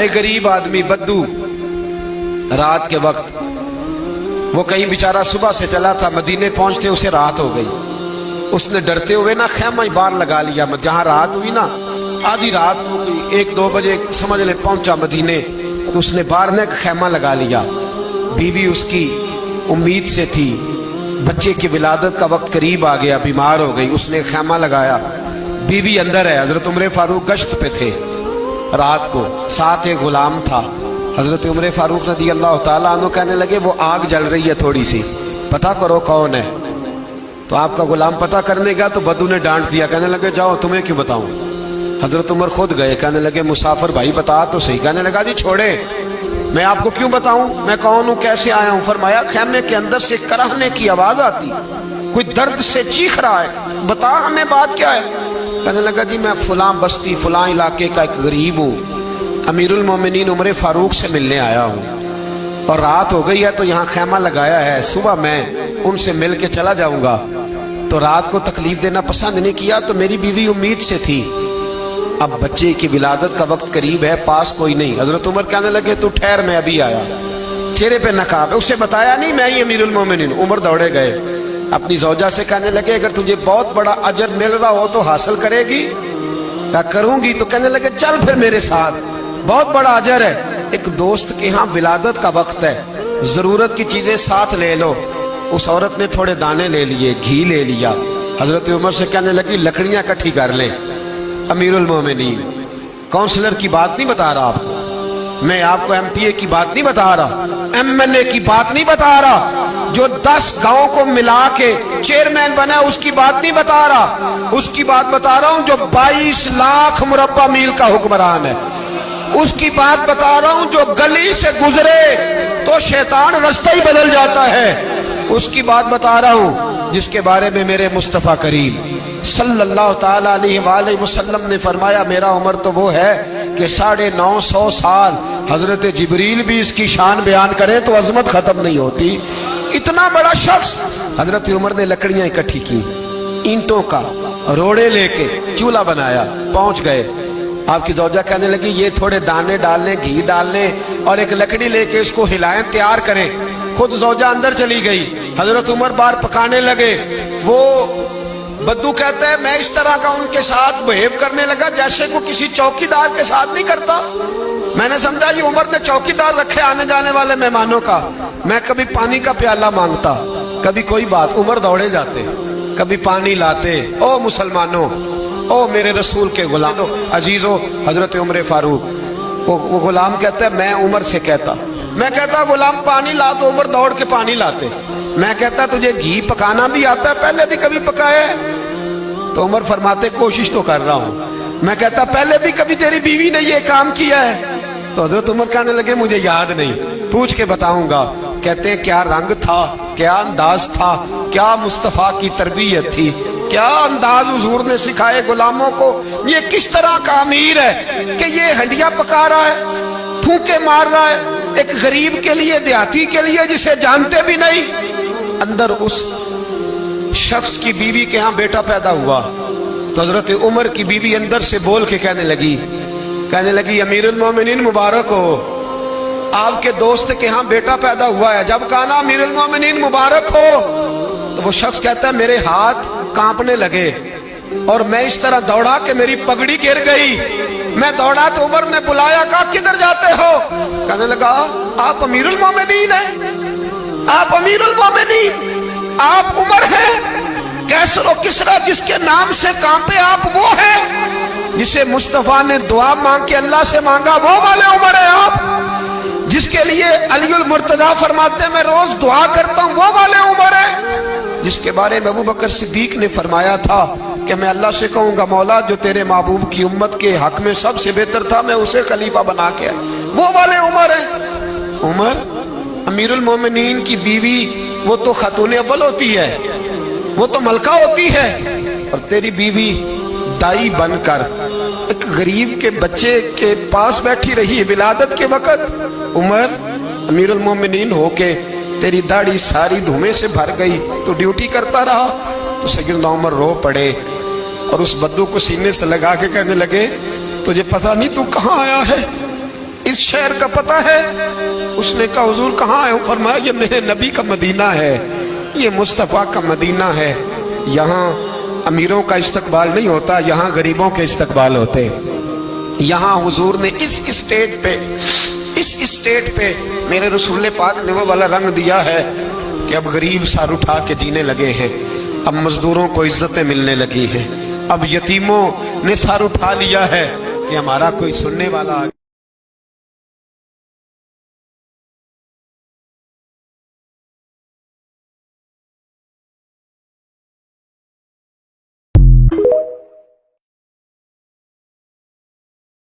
एक गरीब आदमी बद्दू रात के वक्त, वो कहीं बेचारा सुबह से चला था, मदीने पहुंचते उसे रात हो गई। उसने डरते हुए ना खैमा ही बाहर लगा लिया। जहां रात हुई ना, आधी रात हो गई, 1-2 बजे समझ ले पहुंचा मदीने, तो उसने बाहर ने खैमा लगा लिया। बीवी उसकी उम्मीद से थी, बच्चे की विलादत का वक्त करीब आ गया, बीमार हो गई, उसने खैमा लगाया। बीवी अंदर है, हजरत उमर फारूक गश्त पे थे रात को, साथ एक गुलाम था। हजरत उमर फारूक रज़ी अल्लाह ताला अन्हु कहने लगे वो आग जल रही है थोड़ी सी, पता करो कौन है। तो आपका गुलाम पता करने गया तो बद्दू ने डांट दिया, कहने लगे जाओ तुम्हें क्यों बताऊं। हजरत उमर खुद गए, कहने लगे मुसाफिर भाई बता तो सही। कहने लगा जी छोड़े, मैं आपको क्यों बताऊं, मैं कौन हूं, कैसे आया हूं। फरमाया खैमे के अंदर से कराहने की आवाज आती, कोई दर्द से चीख रहा है, बता हमें बात क्या है। कहने लगा जी मैं फलां बस्ती फलां इलाके का एक गरीब हूँ, अमीरुल मोमिनीन उमर फारूक से मिलने आया हूँ और रात हो गई है तो यहाँ खैमा लगाया है, सुबह मैं उनसे मिल के चला जाऊंगा। तो रात को तकलीफ देना पसंद नहीं किया, तो मेरी बीवी उम्मीद से थी, अब बच्चे की विलादत का वक्त करीब है, पास कोई नहीं। हजरत उमर कहने लगे तू ठहर, मैं अभी आया। चेहरे पे नकाब है, उसे बताया नहीं मैं ही अमीरुल मोमिनीन। उमर दौड़े गए, अपनी ज़ौजा से कहने लगे अगर तुझे बहुत बड़ा अजर मिल रहा हो तो हासिल करेगी। क्या करूंगी। तो कहने लगे चल फिर मेरे साथ, बहुत बड़ा अजर है। एक दोस्त के यहाँ विलादत का वक्त है, जरूरत की चीजें साथ ले लो। उस औरत ने थोड़े दाने ले लिए, घी ले लिया। हजरत उमर से कहने लगी लकड़ियां इकट्ठी कर ले। अमीरुल मोमिनीन, काउंसलर की बात नहीं बता रहा आपको, मैं आपको एमपीए की बात नहीं बता रहा, एमएनए की बात नहीं बता रहा, जो 10 गांव को मिला के चेयरमैन बना उसकी बात नहीं बता रहा, उसकी बात बता रहा हूं जो 22 लाख मुरब्बा मील का हुक्मरान है। उसकी बात बता रहा हूं जो गली से गुजरे तो शैतान रास्ता ही बदल जाता है। उसकी बात बता रहा हूं जिसके बारे में मेरे मुस्तफा करीम सल्लल्लाहु ताला अलैहि वसल्लम ने फरमाया मेरा उम्र तो वो है कि 950 साल हजरत जिब्रील भी इसकी शान बयान करें तो अजमत खत्म नहीं होती। इतना बड़ा शख्स। हजरत उमर ने लकड़ियां इकट्ठी की, ईंटों का रोड़े लेके चूल्हा बनाया, पहुंच गए। आपकी ज़ौजा कहने लगी ये थोड़े दाने डालने, घी डालने और एक लकड़ी लेके इसको हिलाएं, तैयार करें। खुद ज़ौजा अंदर चली गई, हजरत उमर बाहर पकाने लगे। वो बद्दू कहते हैं मैं इस तरह का उनके साथ बिहेव करने लगा जैसे वो किसी चौकीदार के साथ नहीं करता। मैंने समझा जी उमर ने चौकीदार रखे आने जाने वाले मेहमानों का। मैं कभी पानी का प्याला मांगता, कभी कोई बात, उमर दौड़े जाते, कभी पानी लाते। ओ मुसलमानों, ओ मेरे रसूल के गुलाम अजीजो, हजरत उमर फारूक। वो गुलाम कहता है मैं उमर से कहता, मैं कहता गुलाम पानी ला, तो उमर दौड़ के पानी लाते। मैं कहता तुझे घी पकाना भी आता है, पहले भी कभी पकाया है? तो उमर फरमाते कोशिश तो कर रहा हूं। मैं कहता पहले भी कभी तेरी बीवी ने ये काम किया है? तो हजरत उमर कहने लगे मुझे याद नहीं, पूछ के बताऊंगा। कहते हैं क्या रंग था, क्या अंदाज था, क्या मुस्तफा की तरबियत थी, क्या अंदाज हुजूर ने सिखाए गुलामों को। ये किस तरह का अमीर है कि ये हंडिया पका रहा है, फूंके मार रहा है एक गरीब के लिए, देहाती के लिए जिसे जानते भी नहीं। अंदर उस शख्स की बीवी के यहाँ बेटा पैदा हुआ तो हजरत उमर की बीवी अंदर से बोल के कहने लगी अमीरुल मोमिनीन मुबारक हो, आपके दोस्त के यहाँ बेटा पैदा हुआ है। जब कहा ना अमीरुल मोमिनीन मुबारक हो तो वो शख्स कहता है मेरे हाथ कांपने लगे और मैं इस तरह दौड़ा कि मेरी पगड़ी गिर गई। मैं दौड़ा तो उमर ने बुलाया, कहा किधर जाते हो? कहने लगा आप अमीरुल मोमिनीन हैं, आप अमीरुल मोमिनीन, आप उमर हैं। कैसर और किसरा जिसके नाम से कांपे आप वो हैं, जिसे मुस्तफा ने दुआ मांग के अल्लाह से मांगा वो वाले उमर हैं आप, जिसके लिए अलीउल मुर्तजा फरमाते मैं रोज दुआ करता हूं वो वाले उमर हैं, जिसके बारे में अबू बकर सिद्दीक ने फरमाया था कि मैं अल्लाह से कहूंगा मौला जो तेरे महबूब की उम्मत के हक में सबसे बेहतर था मैं उसे खलीफा बना के, वो वाले उमर हैं। उमर अमीरुल मोमिनीन की बीवी वो तो खातून अव्वल होती है, वो तो मलका होती है, और तेरी बीवी दाई बनकर एक गरीब के बच्चे के पास बैठी रही है विलादत के वक्त। उमर अमीरुल मोमिनीन होके तेरी दाढ़ी सारी धुएं से भर गई तो ड्यूटी करता रहा। तो सैयदना उमर रो पड़े और उस बद्दू को सीने से लगा के कहने लगे तुझे पता नहीं तू कहाँ आया है, اس شہر کا پتہ ہے؟ اس نے کہا حضور کہاں ہے؟ فرمایا یہ میرے نبی کا مدینہ ہے، یہ مصطفیٰ کا مدینہ ہے، یہاں امیروں کا استقبال نہیں ہوتا، یہاں غریبوں کے استقبال ہوتے۔ یہاں حضور نے اس اسٹیٹ پہ میرے رسول پاک نے وہ والا رنگ دیا ہے کہ اب غریب سر اٹھا کے جینے لگے ہیں، اب مزدوروں کو عزتیں ملنے لگی ہیں، اب یتیموں نے سر اٹھا لیا ہے کہ ہمارا کوئی سننے والا